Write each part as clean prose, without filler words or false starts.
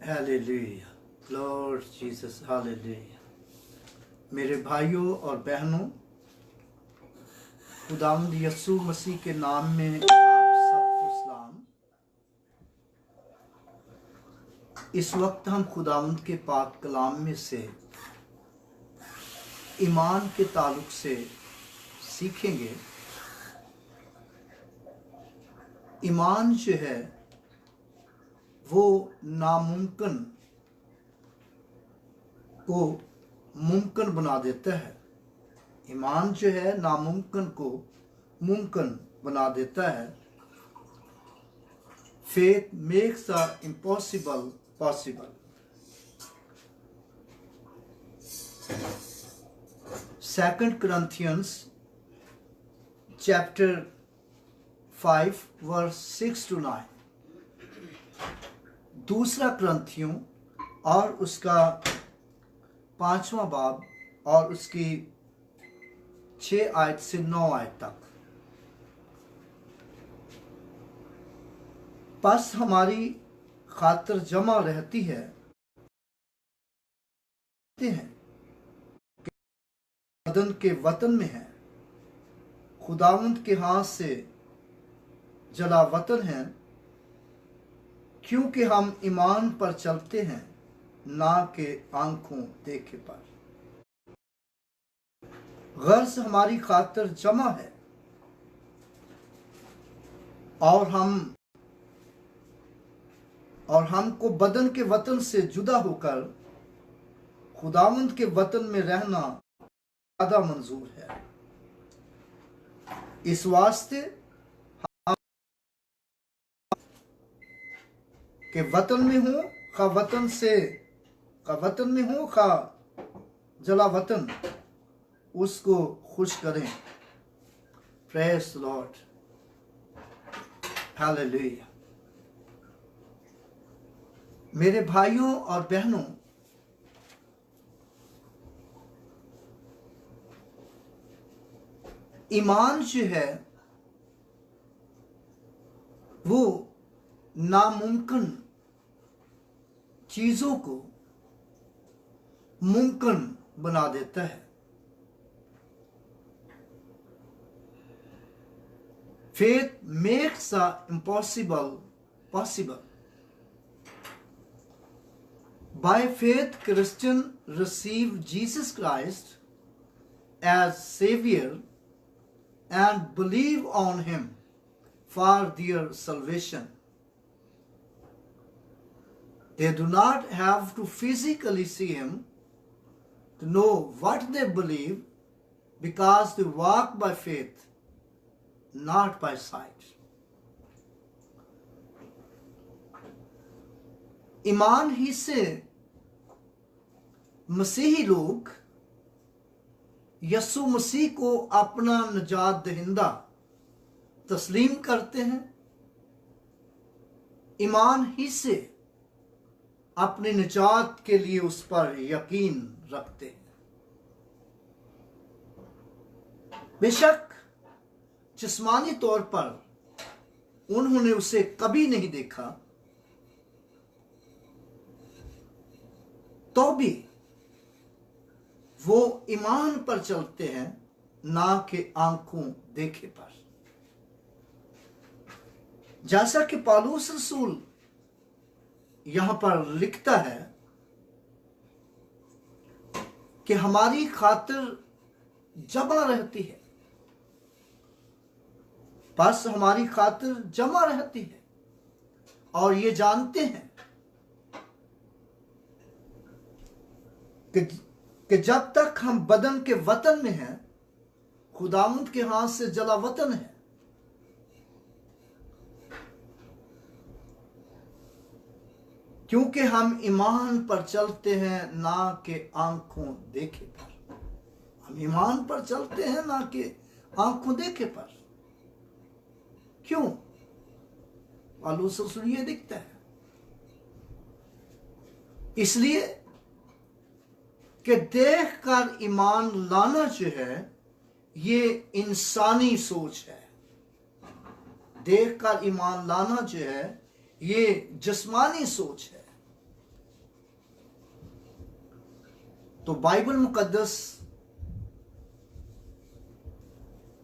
Hallelujah, Lord Jesus, hallelujah. मेरे भाइयों और बहनों, खुदावंद यीशु मसीह के नाम में आप सबको सलाम। इस वक्त हम खुदावंद के पाक कलाम में से ईमान के ताल्लुक से सीखेंगे। ईमान जो है वो नामुमकिन को मुमकिन बना देता है। ईमान जो है नामुमकिन को मुमकिन बना देता है। Faith makes the impossible possible. 2 Corinthians chapter 5 verse 6 to 9। दूसरा करंथियों और उसका 5वां बाब और उसकी 6 आयत से 9 आयत तक। बस हमारी खातिर जमा रहती है बदन के वतन में है, खुदावंद के हाथ से जला वतन है, क्योंकि हम ईमान पर चलते हैं ना के आंखों देखे पर। गर्ज हमारी खातिर जमा है और हमको बदन के वतन से जुदा होकर खुदावंद के वतन में रहना ज्यादा मंजूर है। इस वास्ते हम के वतन में हूं खा वतन में हूं खा जला वतन, उसको खुश करें। Praise Lord, hallelujah. मेरे भाइयों और बहनों, ईमान जो है वो नामुमकिन चीजों को मुमकिन बना देता है। Faith makes the impossible possible. By faith, Christians receive Jesus Christ as Savior and believe on Him for their salvation. They do not have to physically see Him to know what they believe, because they walk by faith, not by sight. ईमान ही से मसीही लोग यीशु मसीह को अपना निजात दहिंदा तस्लीम करते हैं। ईमान ही से अपने निजात के लिए उस पर यकीन रखते हैं। बेशक जिस्मानी तौर पर उन्होंने उसे कभी नहीं देखा, तो भी वो ईमान पर चलते हैं ना कि आंखों देखे पर। जैसा कि पौलुस रसूल यहां पर लिखता है कि हमारी खातिर जमा रहती है, बस हमारी खातिर जमा रहती है, और ये जानते हैं कि जब तक हम बदन के वतन में हैं, खुदावंद के हाथ से जला वतन है। क्योंकि हम ईमान पर चलते हैं ना कि आंखों देखे पर। हम ईमान पर चलते हैं ना कि आंखों देखे पर। क्यों? पौलुस रसूल ये दिखता है, इसलिए कि देख कर ईमान लाना जो है ये इंसानी सोच है। देख कर ईमान लाना जो है ये जिस्मानी सोच है। तो बाइबल मुकद्दस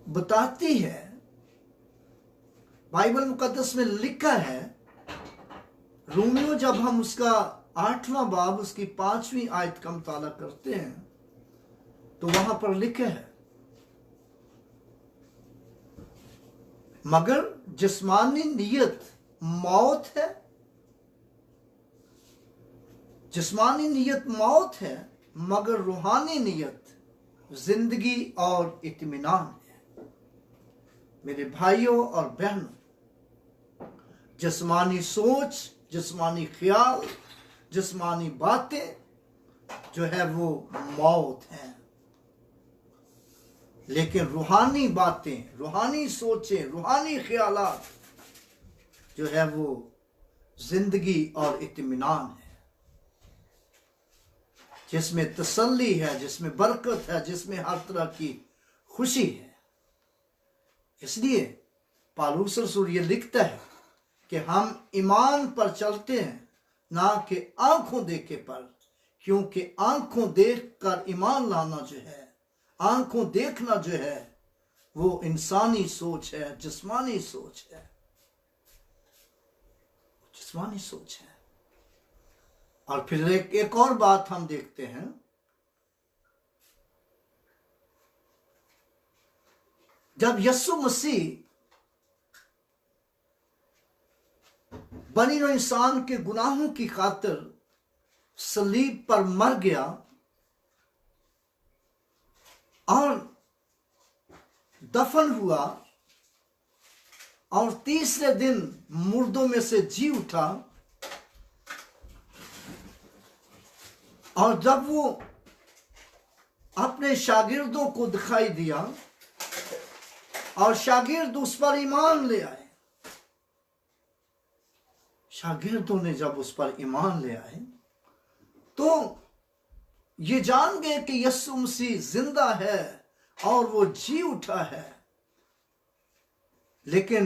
बताती है, बाइबल मुकद्दस में लिखा है, रोमियो जब हम उसका 8वां बाब उसकी 5वीं आयत का मुताला करते हैं तो वहां पर लिखा है, मगर जिस्मानी नियत मौत है, जिस्मानी नियत मौत है, मगर रूहानी नियत जिंदगी और इत्मीनान है। मेरे भाइयों और बहनों, जिस्मानी सोच, जिस्मानी ख्याल, जिस्मानी बातें जो है वो मौत है, लेकिन रूहानी बातें, रूहानी सोचें, रूहानी ख्यालात जो है वो जिंदगी और इत्मीनान है, जिसमें तसल्ली है, जिसमें बरकत है, जिसमें हर तरह की खुशी है। इसलिए पौलुस रसूल ये लिखता है कि हम ईमान पर चलते हैं ना कि आंखों देखे पर, क्योंकि आंखों देखकर ईमान लाना जो है, आंखों देखना जो है वो इंसानी सोच है, जिस्मानी सोच है, जिस्मानी सोच है। और फिर एक और बात हम देखते हैं, जब यीशु मसीह बनी नौ इंसान के गुनाहों की खातिर सलीब पर मर गया और दफन हुआ और तीसरे दिन मुर्दों में से जी उठा, और जब वो अपने शागिर्दों को दिखाई दिया और शागिर्द उस पर ईमान ले आए, शागिर्दों ने जब उस पर ईमान ले आए तो ये जान गए कि यीशु मसीह जिंदा है और वो जी उठा है। लेकिन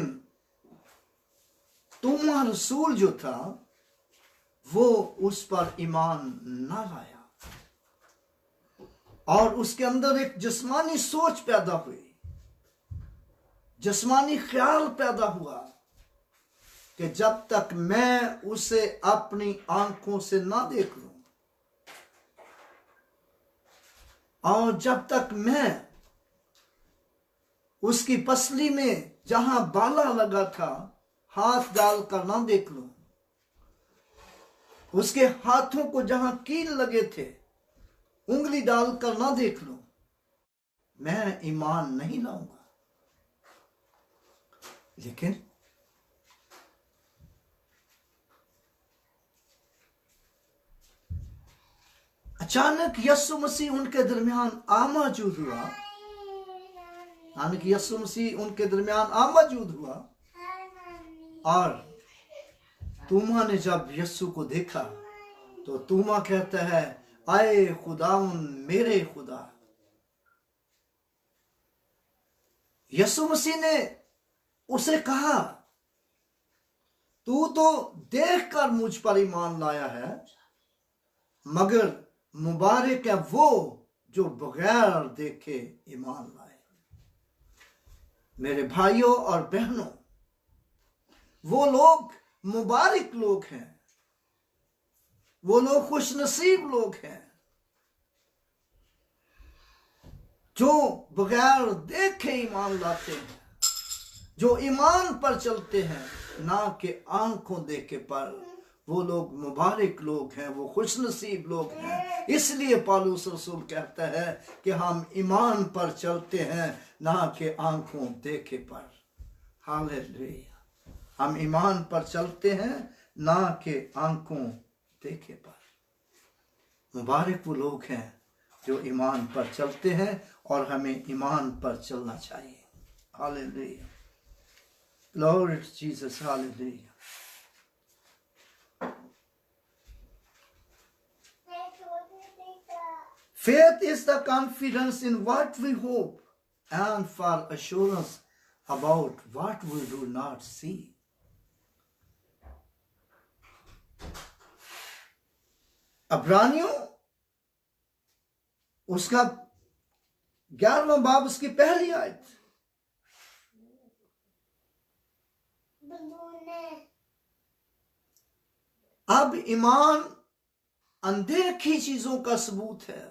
तोमा रसूल जो था वो उस पर ईमान ना लाया और उसके अंदर एक जिस्मानी सोच पैदा हुई, जिस्मानी ख्याल पैदा हुआ कि जब तक मैं उसे अपनी आंखों से ना देख लूं और जब तक मैं उसकी पसली में जहां बाला लगा था हाथ डालकर ना देख लूं, उसके हाथों को जहां कील लगे थे उंगली डालकर ना देख लूं, मैं ईमान नहीं लाऊंगा। लेकिन अचानक यीशु मसीह उनके दरमियान आ मौजूद हुआ, यानी कि यीशु मसीह उनके दरमियान आ मौजूद हुआ और तूमा ने जब यीशु को देखा तो तूमा कहता है, आए खुदाउन मेरे खुदा। यीशु मसीह ने उसे कहा, तू तो देखकर मुझ पर ईमान लाया है, मगर मुबारक है वो जो बगैर देखे ईमान लाए। मेरे भाइयों और बहनों, वो लोग मुबारक लोग हैं, वो लोग खुशनसीब लोग हैं जो बगैर देखे ईमान लाते हैं, जो ईमान पर चलते हैं ना कि आंखों देखे पर। वो लोग मुबारक लोग हैं, वो खुशनसीब लोग हैं। इसलिए पौलुस रसूल कहता है कि हम ईमान पर चलते हैं ना कि आंखों देखे पर। हालेलुया, हम ईमान पर चलते हैं ना कि आंखों देखे पर। मुबारक वो लोग हैं जो ईमान पर चलते हैं और हमें ईमान पर चलना चाहिए। Hallelujah, glory to Jesus, hallelujah. Faith is the confidence in what we hope and for assurance about what we do not see. अब्रानियों उसका 11वां बाब उसकी पहली आयत। अब ईमान अनदेखी चीजों का सबूत है।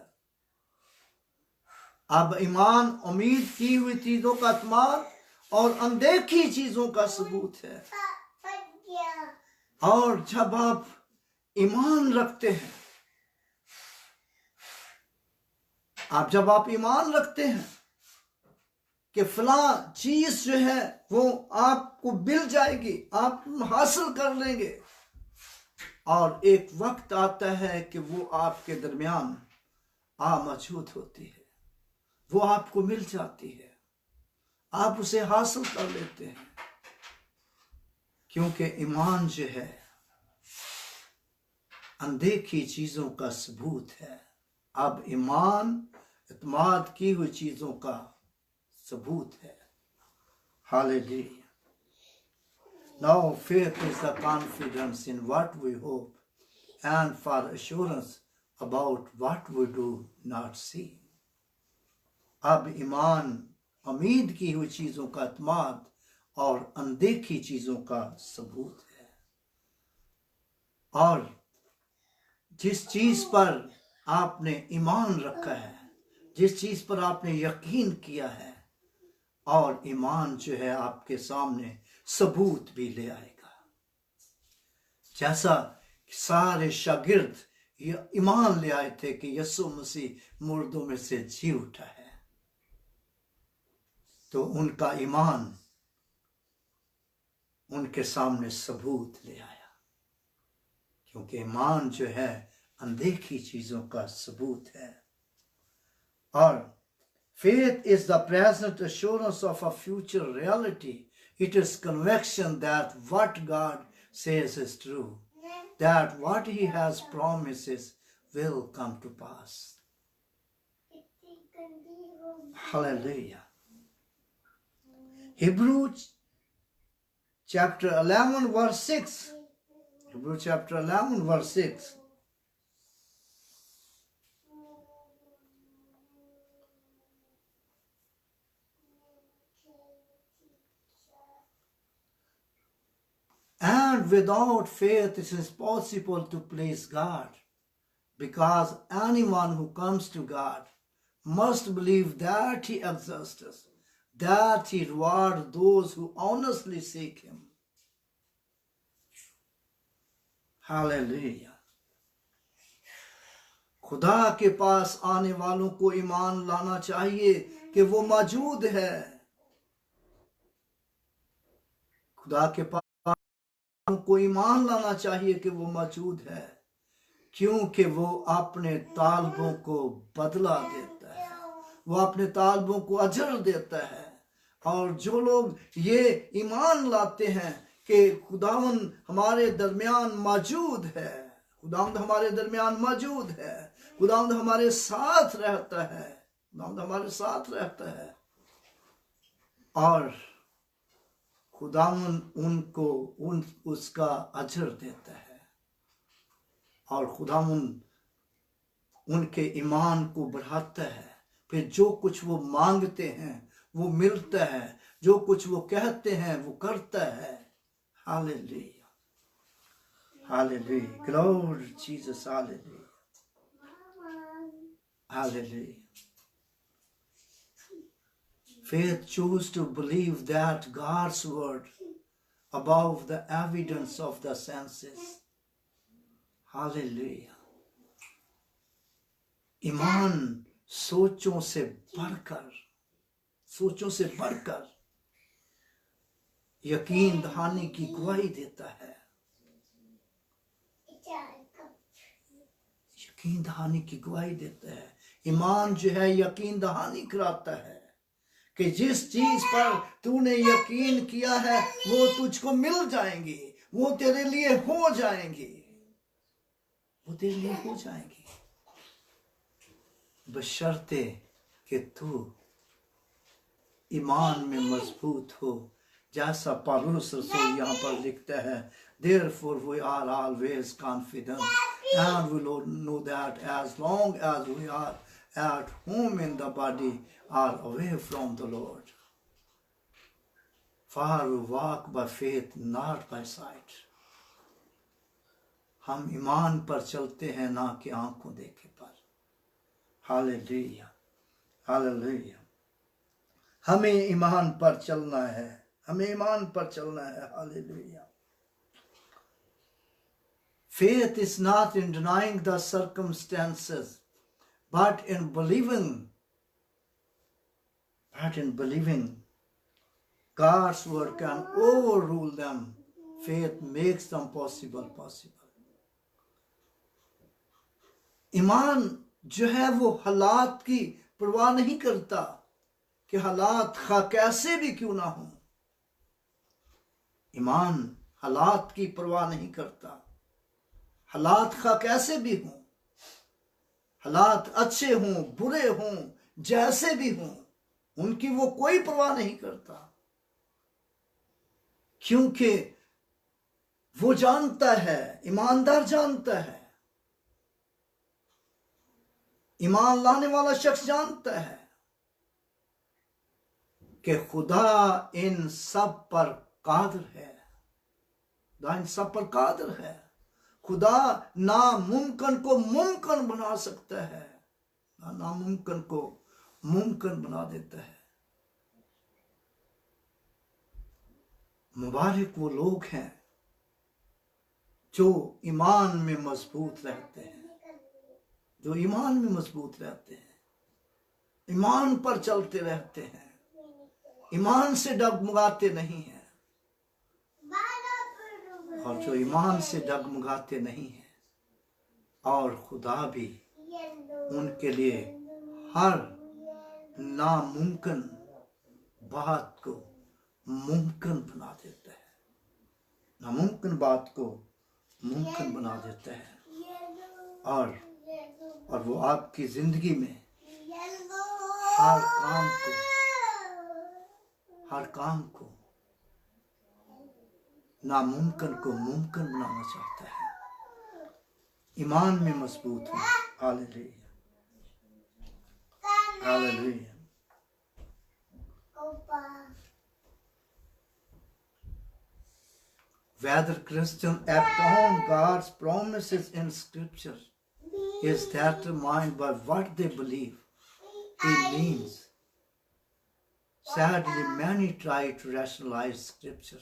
अब ईमान उम्मीद की हुई चीजों का एतमाद और अनदेखी चीजों का सबूत है। और जब आप ईमान रखते हैं, जब आप ईमान रखते हैं कि फलां चीज जो है वो आपको मिल जाएगी, आप हासिल कर लेंगे, और एक वक्त आता है कि वो आपके दरमियान मौजूद होती है, वो आपको मिल जाती है, आप उसे हासिल कर लेते हैं, क्योंकि ईमान जो है अनदेखी चीजों का सबूत है। अब ईमान इत्माद की हुई चीजों का सबूत है। Hallelujah. Now faith is the confidence in what we hope and for assurance about what we do not see. अब ईमान उम्मीद की हुई चीजों का एतमाद और अनदेखी चीजों का सबूत है। और जिस चीज पर आपने ईमान रखा है, जिस चीज पर आपने यकीन किया है, और ईमान जो है आपके सामने सबूत भी ले आएगा। जैसा सारे शागिर्द ईमान ले आए थे कि यीशु मसीह मुर्दों में से जी उठा है, तो उनका ईमान उनके सामने सबूत ले आया, क्योंकि ईमान जो है अनदेखी चीजों का सबूत है। और faith is the present assurance of a future reality. It is conviction that what God says is true, that what he has promises will come to pass. Hallelujah. Hebrews chapter 11 verse 6. Hebrews chapter 11 verse 6. And without faith it is possible to please God, because anyone who comes to God must believe that he exists, that he rewards those who honestly seek him. Hallelujah. खुदा के पास आने वालों को ईमान लाना चाहिए कि वो मौजूद है। खुदा के पास को ईमान लाना चाहिए कि वो मौजूद है, क्योंकि वो अपने तालबों को बदला देता है, वो अपने तालबों को अजर देता है। और जो लोग ये ईमान लाते हैं कि खुदावन हमारे दरमियान मौजूद है, खुदावंद हमारे दरमियान मौजूद है, खुदावंद हमारे साथ रहता है, खुदावंद हमारे साथ रहता है, और खुदावन उनको उसका अजर देता है, और खुदावन उनके ईमान को बढ़ाता है। फिर जो कुछ वो मांगते हैं वो मिलता है, जो कुछ वो कहते हैं वो करता है। Hallelujah, hallelujah, glory Jesus, hallelujah, hallelujah. Faith chooses to believe that God's word above the evidence of the senses. Hallelujah. ईमान सोचों से बढ़कर यकीन दहानी की गवाही देता है। यकीन दहानी की गवाही देता है। ईमान जो है यकीन दहानी कराता है कि जिस चीज पर तूने यकीन किया है वो तुझको मिल जाएंगी, वो तेरे लिए हो जाएंगी, वो तेरे लिए हो जाएंगी, बशर्ते कि तू ईमान में मजबूत हो। जैसा पौलुस रसूल यहाँ पर लिखता है, therefore we are always confident and we know that as long as we are at home in the body are away from the Lord. For we walk by faith, not by sight. हम ईमान पर चलते हैं ना कि आंखों देखे पर. Hallelujah, hallelujah. हमें ईमान पर चलना है, हमें ईमान पर चलना है. Hallelujah. Faith is not in denying the circumstances, but in believing God's word can overrule them. Faith makes them possible. ईमान जो है वो हालात की परवाह नहीं करता कि हालात खा कैसे भी क्यों ना हो. ईमान हालात की परवाह नहीं करता. हालात खा कैसे भी हों, हालात अच्छे हों बुरे हों जैसे भी हों, उनकी वो कोई परवाह नहीं करता. क्योंकि वो जानता है, ईमानदार जानता है, ईमान लाने वाला शख्स जानता है कि खुदा इन सब पर कादिर है. खुदा इन सब पर कादिर है. खुदा नामुमकिन को मुमकिन बना सकता है, नामुमकिन को मुमकिन बना देता है. मुबारक वो लोग हैं जो ईमान में मजबूत रहते हैं, जो ईमान में मजबूत रहते हैं, ईमान पर चलते रहते हैं, ईमान से डगमगाते नहीं हैं. और जो ईमान से डगमगाते नहीं हैं, और खुदा भी उनके लिए हर नामुमकिन बात को मुमकिन बना देता है, नामुमकिन बात को मुमकिन बना देता है. और वो आपकी जिंदगी में हर काम को नामुमकिन को मुमकिन बनाना चाहता है. ईमान में मजबूत हो. Hallelujah, hallelujah. Whether Christians act on God's promises in Scripture is determined by what they believe it means. Sadly, many try to rationalize Scripture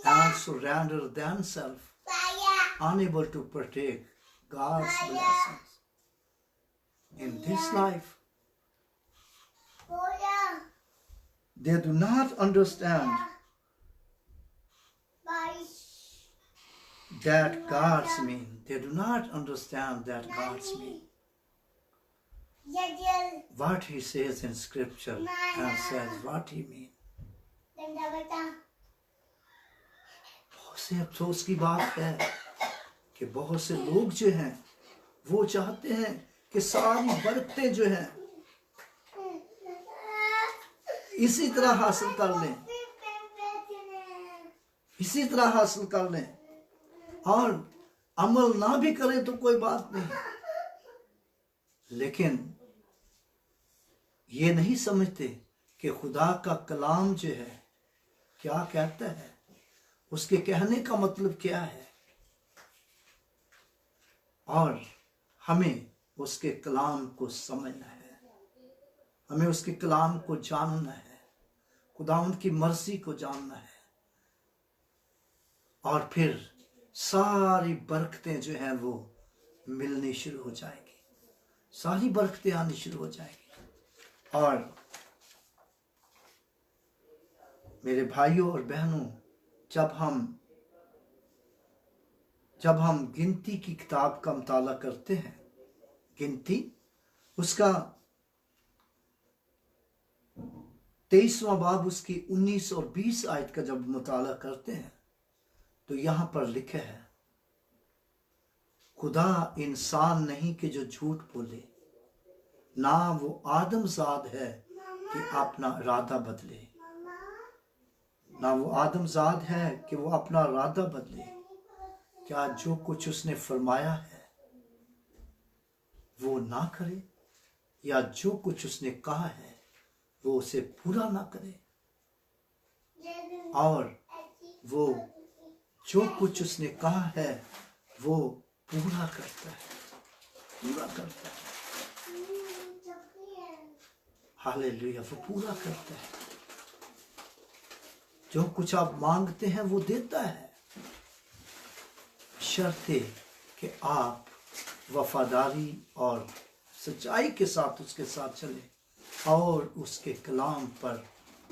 and surrender themselves, unable to partake God's blessings in this life. They do not understand that God's mean. They do not understand that God's mean. What He says in Scripture and says what He means. बहुत से अफसोस की बात है कि बहुत से लोग जो हैं वो चाहते हैं कि सारी बरकतें जो हैं इसी तरह हासिल कर लें, इसी तरह हासिल कर लें, और अमल ना भी करें तो कोई बात नहीं. लेकिन ये नहीं समझते कि खुदा का कलाम जो है क्या कहता है, उसके कहने का मतलब क्या है, और हमें उसके कलाम को समझना है, हमें उसके कलाम को जानना है, खुदावंद की मर्जी को जानना है. और फिर सारी बरकतें जो हैं वो मिलनी शुरू हो जाएगी, सारी बरकतें आनी शुरू हो जाएगी. और मेरे भाइयों और बहनों, जब हम गिनती की किताब का मुताला करते हैं, गिनती उसका 23वां बाब उसकी 19 और 20 आयत का जब मुताला करते हैं तो यहां पर लिखा है, खुदा इंसान नहीं कि जो झूठ बोले, ना वो आदमजाद है कि अपना इरादा बदले, ना वो आदमजाद है कि वो अपना इरादा बदले. क्या जो कुछ उसने फरमाया है वो ना करे? या जो कुछ उसने कहा है वो उसे पूरा ना करे, और वो जो कुछ उसने कहा है वो पूरा करता है, पूरा करता है। हालेलुया, वो पूरा करता है। जो कुछ आप मांगते हैं वो देता है, शर्ते कि आप वफादारी और सच्चाई के साथ उसके साथ चले और उसके कलाम पर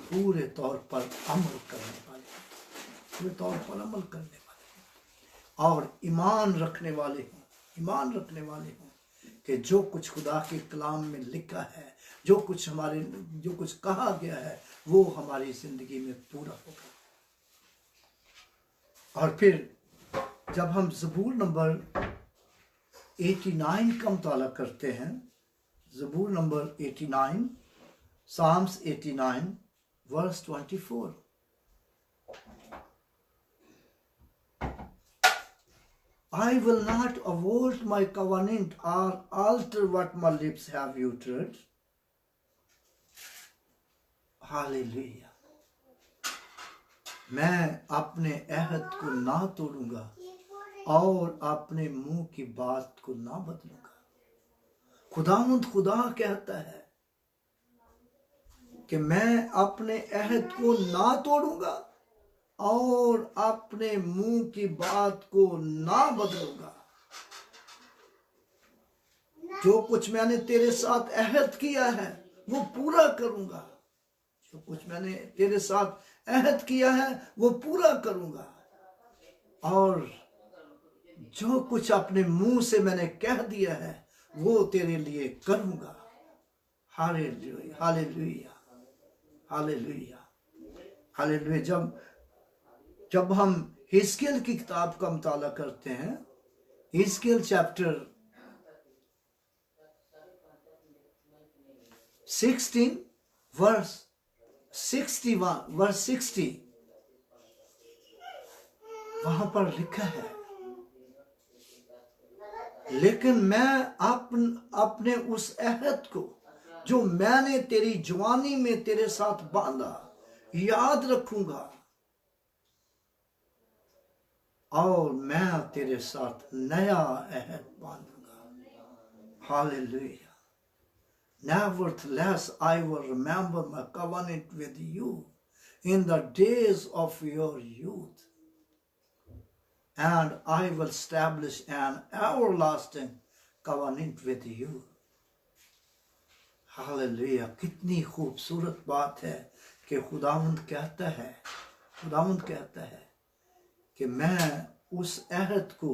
पूरे तौर पर अमल करने वाले, पूरे तौर पर अमल करने वाले और ईमान रखने वाले हों, ईमान रखने वाले हों कि जो कुछ खुदा के कलाम में लिखा है, जो कुछ कहा गया है वो हमारी जिंदगी में पूरा होगा। और फिर जब हम ज़बूर नंबर 89 का मुताला करते हैं, ज़बूर number 89, Psalms 89 verse 24, I will not avert my covenant or alter what my lips have uttered. Hallelujah, मैं अपने अहद को ना तोड़ूंगा और अपने मुंह की बात को ना बदलूंगा। खुदावंद खुदा कहता है कि मैं अपने अहद को ना तोड़ूंगा और अपने मुंह की बात को ना बदलूंगा। जो कुछ मैंने तेरे साथ अहद किया है वो पूरा करूंगा, जो कुछ मैंने तेरे साथ अहद किया है वो पूरा करूंगा, और जो कुछ अपने मुंह से मैंने कह दिया है वो तेरे लिए करूंगा। Hallelujah, hallelujah, hallelujah, hallelujah. जब हम हिजकिय्याह की किताब का मुताला करते हैं, हिजकिय्याह चैप्टर 16 वर्स 60, वहां पर लिखा है, लेकिन मैं अपने उस अहद को जो मैंने तेरी जवानी में तेरे साथ बांधा याद रखूंगा, और मैं तेरे साथ नया अहद बांधूंगा। Hallelujah. Nevertheless, I will remember my covenant with you in the days of your youth, and I will establish an everlasting covenant with you. Hallelujah. कितनी खूबसूरत बात है कि खुदावंद कहता है कि मैं उस अहद को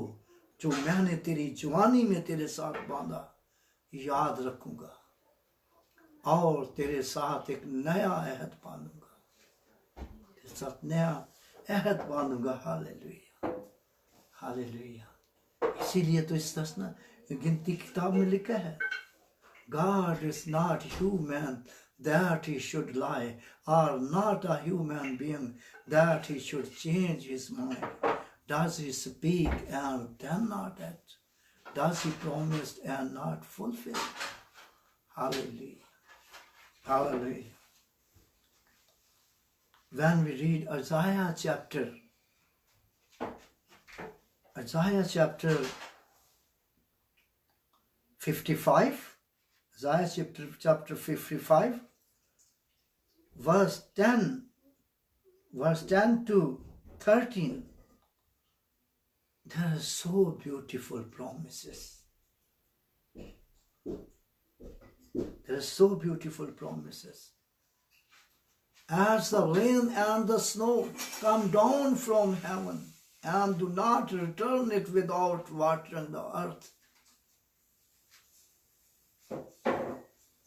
जो मैंने तेरी जवानी में तेरे साथ बांधा याद रखूंगा और तेरे साथ एक नया अहद बांधूंगा, तेरे साथ नया अहद बांधूंगा। Hallelujah, hallelujah. इसीलिए तो इस गिनती किताब में लिखा है, God is not human that he should lie, or not a human being that he should change his mind. Does he speak and then not act? Does he promise and not fulfill? Hallelujah. Hallelujah. When we read Isaiah chapter 55, Isaiah chapter 55, verse 10 to 13, there are so beautiful promises. There are so beautiful promises. As the rain and the snow come down from heaven and do not return it without watering the earth,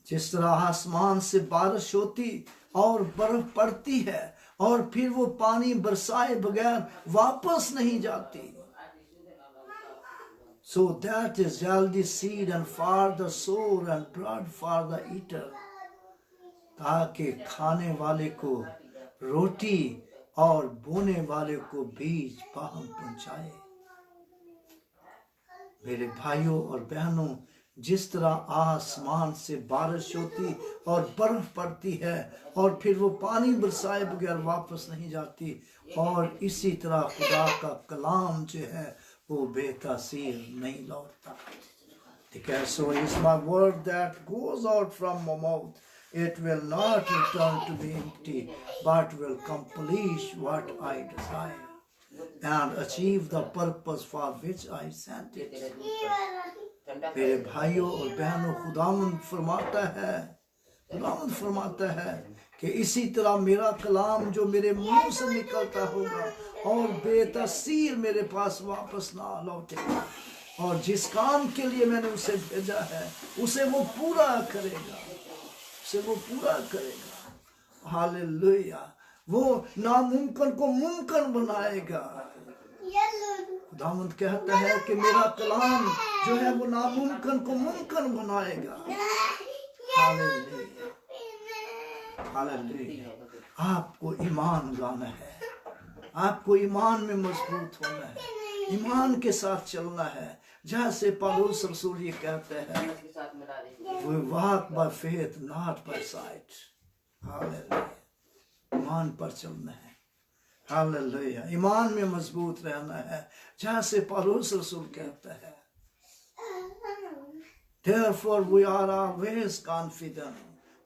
जिस तरह आसमान से बारिश होती और बर्फ पड़ती है और फिर वो पानी बरसाए बगैर वापस नहीं जाती, so that is healthy seed and for the sower and bread for the eater, ताकि खाने वाले को रोटी और बोने वाले को बीज बाहम पहुंचाए। मेरे भाइयों और बहनों, जिस तरह आसमान से बारिश होती और बर्फ पड़ती है और फिर वो पानी बरसाए बगैर वापस नहीं जाती, और इसी तरह खुदा का कलाम जो है वो बेतासीर नहीं लौटता। ठीक है, so is my word that goes out from my mouth, it will not return to me empty, but will accomplish what I desire and achieve the purpose for which I sent it. मेरे भाइयों और बहनों, खुदावंद फरमाता है कि इसी तरह मेरा कलाम जो मेरे मुंह से निकलता होगा और बेतसीर मेरे पास वापस ना लौटेगा, और जिस काम के लिए मैंने उसे भेजा है उसे वो पूरा करेगा, हालेलुया। वो नामुमकिन को मुमकिन बनाएगा। खुदावंद कहता है कि मेरा कलाम जो है वो नामुमकिन को मुमकिन बनाएगा। Hallelujah, hallelujah. आपको ईमान लाना है, आपको ईमान में मजबूत होना है, ईमान के साथ चलना है। जैसे पौलुस रसूल ये कहते हैं, we walk by faith not by sight। Hallelujah, ईमान पर चलना है, हालेलुया, ईमान में मजबूत रहना है। जैसे पौलुस रसूल कहता है, therefore we are always confident,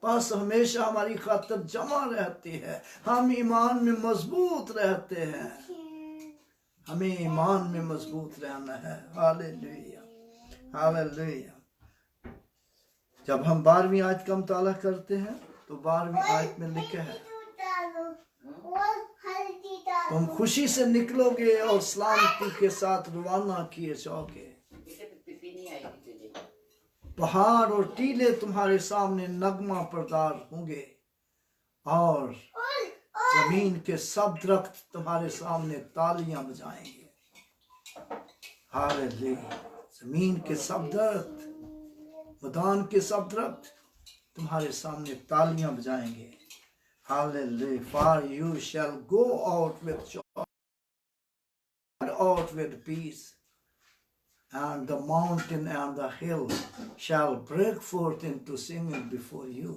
बस हमेशा हमारी खातिर जमा रहती है, हम ईमान में मजबूत रहते हैं, हमें ईमान में मजबूत रहना है। Hallelujah, hallelujah. जब हम 12वीं आयत का मुताला करते हैं तो 12वीं आयत में लिखा है, तुम खुशी से निकलोगे और सलामती के साथ रवाना किए जाओगे। पहाड़ और टीले तुम्हारे सामने नगमा परदार होंगे और जमीन के सब दरख्त तुम्हारे सामने तालियां बजाएंगे। हालेलुया, जमीन के सब दरख्त, मैदान के सब दरख्त तुम्हारे सामने तालियां बजाएंगे। Hallelujah, for you shall go out with joy, out with peace, and the mountain and the hill shall break forth into singing before you,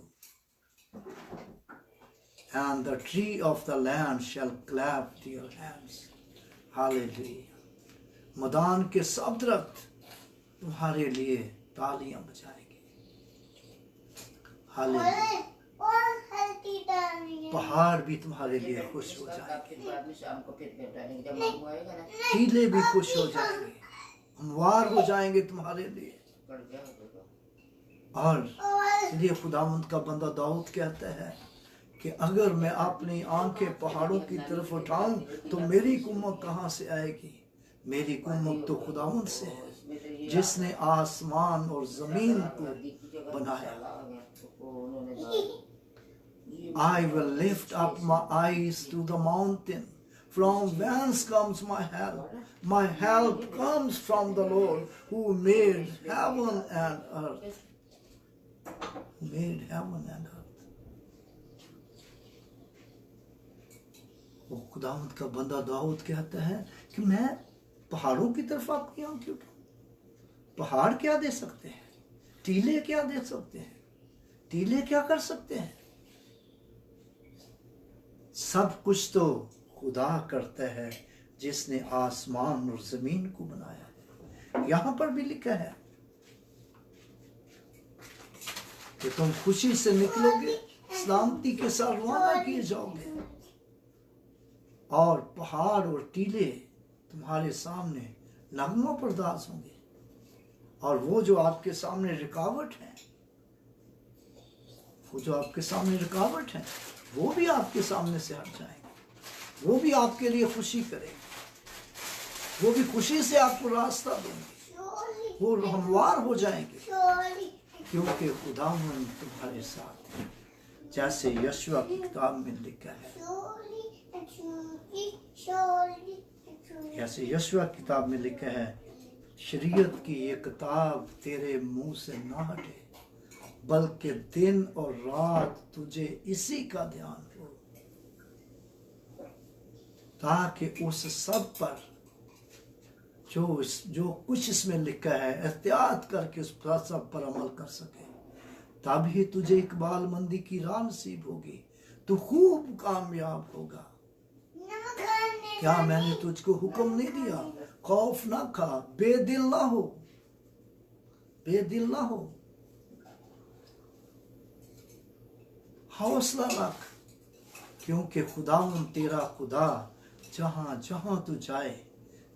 and the tree of the land shall clap their hands। Hallelujah, मैदान के सब दरख्त तुम्हारे लिए तालियां बजाएंगे। Hallelujah, पहाड़ भी तुम्हारे लिए खुश हो जाएंगे, टीले भी खुश हो जाएंगे, हमवार हो जाएंगे तुम्हारे लिए। और इसलिए खुदावंद का बंदा दाऊद कहता है कि अगर मैं अपनी आंखें पहाड़ों की तरफ उठाऊं तो मेरी कुम्मत कहां से आएगी? मेरी कुम्मत तो खुदावंद से है जिसने आसमान और जमीन को बनाया। I will lift up my eyes to the mountain, from whence comes my help? My help comes from the Lord who made heaven and earth. Who made heaven and earth. वो खुदावंद का बंदा दाऊद कहता है कि मैं पहाड़ों की तरफ आपकी आंखें उठाऊं। पहाड़ क्या दे सकते हैं? टीले क्या दे सकते हैं? टीले क्या कर सकते हैं? सब कुछ तो खुदा करता है जिसने आसमान और जमीन को बनाया है। यहां पर भी लिखा है कि तुम खुशी से निकलोगे, सलामती के साथ रवाना किए जाओगे, और पहाड़ और टीले तुम्हारे सामने नगमा परदास होंगे, और वो जो आपके सामने रुकावट है, वो भी आपके सामने से हट जाएंगे, वो भी आपके लिए खुशी करेंगे, वो भी खुशी से आपको रास्ता देंगे, वो हमवार हो जाएंगे, क्योंकि खुदावंद तुम्हारे साथ है। जैसे यशवा की किताब में लिखा है, जैसे यशवा की किताब में लिखा है, शरीयत की ये किताब तेरे मुंह से ना हटे, बल्कि दिन और रात तुझे इसी का ध्यान हो, ताकि उस सब पर जो कुछ इसमें लिखा है एहतियात करके उस सब पर अमल कर सके, तब ही तुझे इकबालमंदी की राह नसीब होगी, तू खूब कामयाब होगा। क्या मैंने तुझको हुक्म नहीं दिया? खौफ ना खा, बेदिल ना हो, बेदिल ना हो, हौसला रख, क्योंकि खुदावन तेरा खुदा जहां जहां तू जाए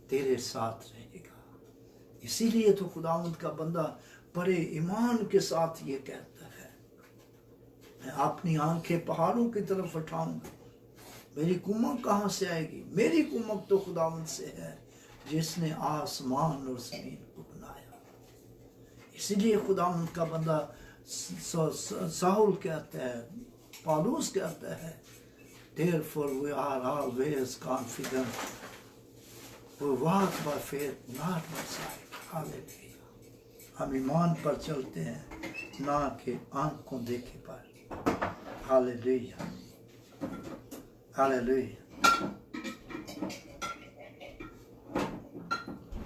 तेरे साथ रहेगा। इसीलिए तो खुदावंद का बंदा बड़े ईमान के साथ ये कहता है, मैं अपनी आंखें पहाड़ों की तरफ उठाऊंगा, मेरी कुमक कहां से आएगी? मेरी कुमक तो खुदावंद से है जिसने आसमान और जमीन को बनाया। इसीलिए खुदावंद का बंदा साहुल कहता है, पौलुस कहता है, therefore we are always confident, we walk by faith not by sight. Hallelujah. हम ईमान पर चलते हैं ना कि आंखों देखे पर। Hallelujah, hallelujah.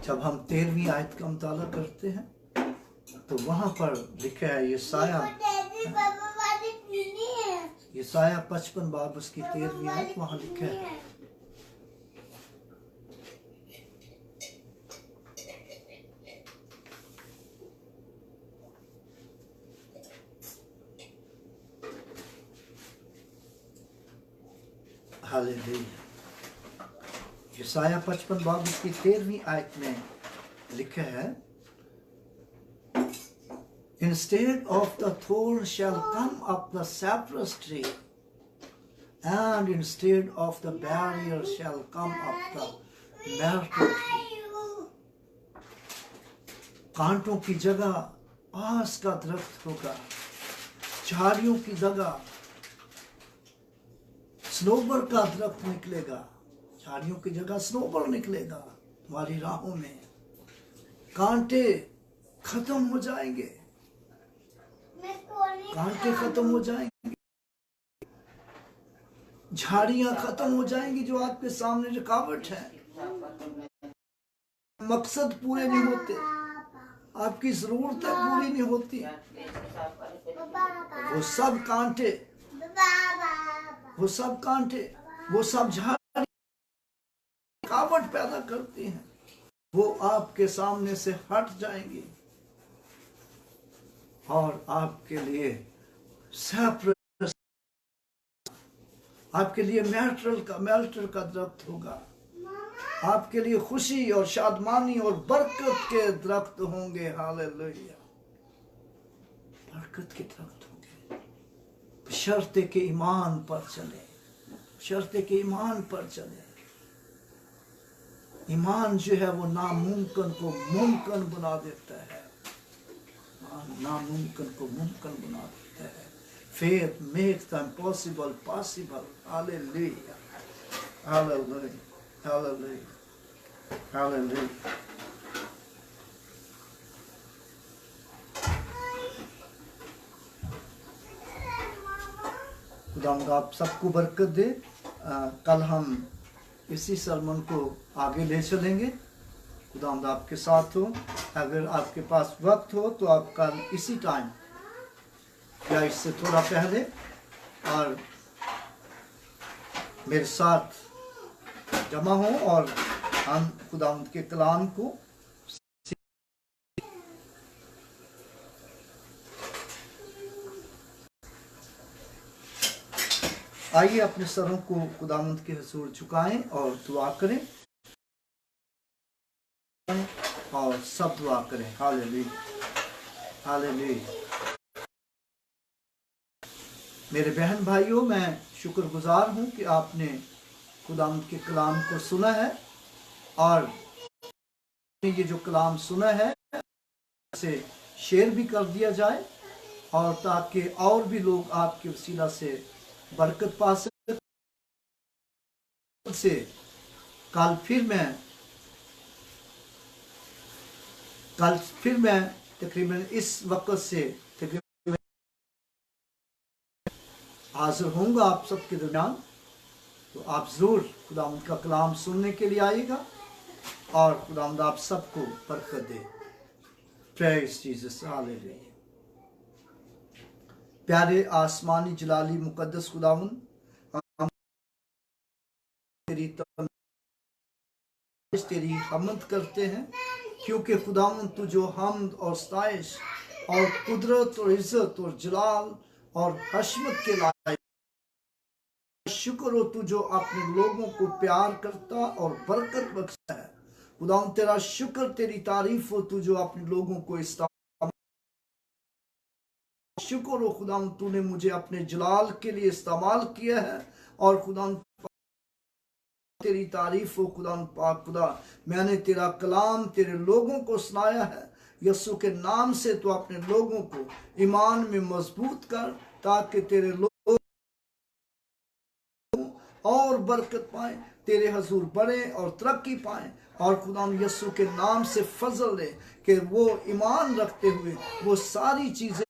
जब हम 13वीं आयत का मुताला करते हैं तो वहां पर लिखा है यशाया 55 बाब उसकी 13वीं आयत, वहां लिखा है, हालेलुया। यशाया 55 बाब उसकी 13वीं आयत में लिखा है, instead of the thorn shall come up the cypress tree, and instead of the barrier shall come up the myrtle tree. कांटों की जगह बांस का दरख्त होगा, झाड़ियों की जगह स्नोबर का दरख्त निकलेगा, झाड़ियों की जगह स्नोबर निकलेगा। तुम्हारी राहों में कांटे खत्म हो जाएंगे, कांटे खत्म हो जाएंगे, झाड़ियां खत्म हो जाएंगी जो आपके सामने रुकावट है। मकसद पूरे नहीं होते, आपकी जरूरतें पूरी नहीं होती, वो सब कांटे, वो सब कांटे, वो सब झाड़ी रुकावट पैदा करती हैं, वो आपके सामने से हट जाएंगी और आपके लिए सेपरेट, आपके लिए मेल्टर का दरख्त होगा, आपके लिए खुशी और शादमानी और बरकत के दरख्त होंगे। हालेलुया, बरकत के दरख्त होंगे, बशर्ते के ईमान पर चले, बशर्ते के ईमान पर चले। ईमान जो है वो नामुमकिन को मुमकिन बना देता है, नामुमकिन को मुमकिन बना देता है। Faith makes the impossible possible. Hallelujah, hallelujah, hallelujah, hallelujah. खुदावंद आप सबको बरकत दे। कल हम इसी सरमन को आगे ले चलेंगे। खुदावंद आपके साथ हो। अगर आपके पास वक्त हो तो आप कल इसी टाइम या इससे थोड़ा पहले और मेरे साथ जमा हो और हम खुदावंद के कलाम को आइए अपने सरों को खुदावंद के हुजूर झुकाएं और दुआ करें और सब दुआ करें। Hallelujah, hallelujah. मेरे बहन भाइयों, मैं शुक्रगुजार हूं कि आपने खुदावंद के कलाम को सुना है और ये जो कलाम सुना है इसे शेयर भी कर दिया जाए और ताकि और भी लोग आपके वसीला से बरकत पा सके। से कल फिर मैं तकरीबन इस वक्त से तकरीबन हाजिर होऊंगा आप सबके दरमियान। तो आप जरूर खुदावंद का कलाम सुनने के लिए आइएगा और खुदावंद आप सबको बरकत दे। Praise Jesus, hallelujah. प्यारे आसमानी जलाली मुकद्दस खुदावंद, हम तेरी हमद करते हैं, क्योंकि खुदावंद तू जो हमद और सताइश और कुदरत और इज्जत और जलाल और हशमत के लायक, शुक्र हो तू जो अपने लोगों को प्यार करता और बरकत बख्शता है। खुदावंद तेरा शुक्र, तेरी तारीफ हो तू जो अपने लोगों को शुक्र हो खुदावंद तूने मुझे अपने जलाल के लिए इस्तेमाल किया है। और खुदावंद तेरी तारीफ हो खुदावंद पाक खुदा, मैंने तेरा कलाम तेरे लोगों को सुनाया है। यीशु के नाम से तू अपने लोगों को ईमान में मजबूत कर, ताकि तेरे लोग और बरकत पाए, तेरे हजूर बढ़े और तरक्की पाए। और खुदा यीशु के नाम से फजल दे कि वो ईमान रखते हुए वो सारी चीजें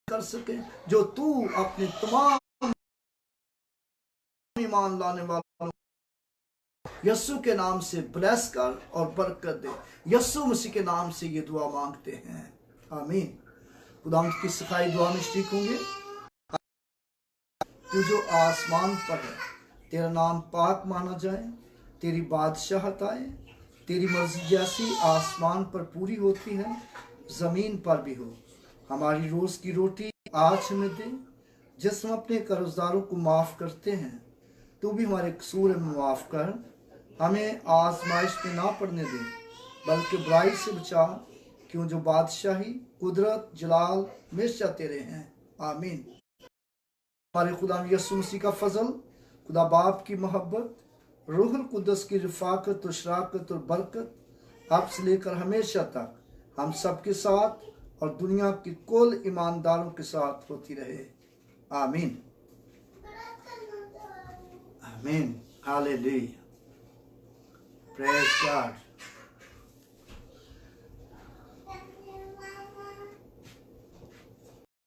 कर सके जो तू अपने तमाम ईमान लाने वालों यीशु के नाम से ब्लेस कर और बरकत दे। यीशु मसीह के नाम से ये दुआ मांगते हैं, आमीन। खुदा की सिखाई दुआ में शरीक होंगे। तू जो आसमान पर है, तेरा नाम पाक माना जाए, तेरी बादशाहत आए, तेरी मर्जी जैसी आसमान पर पूरी होती है ज़मीन पर भी हो। हमारी रोज़ की रोटी आज हमें दे, जिस हम अपने कर्जदारों को माफ़ करते हैं, तू भी हमारे कसूर में माफ़ कर। हमें आजमाइश में ना पड़ने दे, बल्कि बुराई से बचा, क्यों जो बादशाही, कुदरत, जलाल हमेशा तेरे हैं, आमीन। हमारे खुदा यीशु मसीह का फजल, खुदा बाप की मोहब्बत, रूहुल कुद्दस की रफ़ाकत और शराकत और बरकत अब से लेकर हमेशा तक हम सब के साथ और दुनिया की कुल ईमानदारों के साथ होती रहे, आमीन, आमीन, हालेलुया, प्रेज़ गॉड।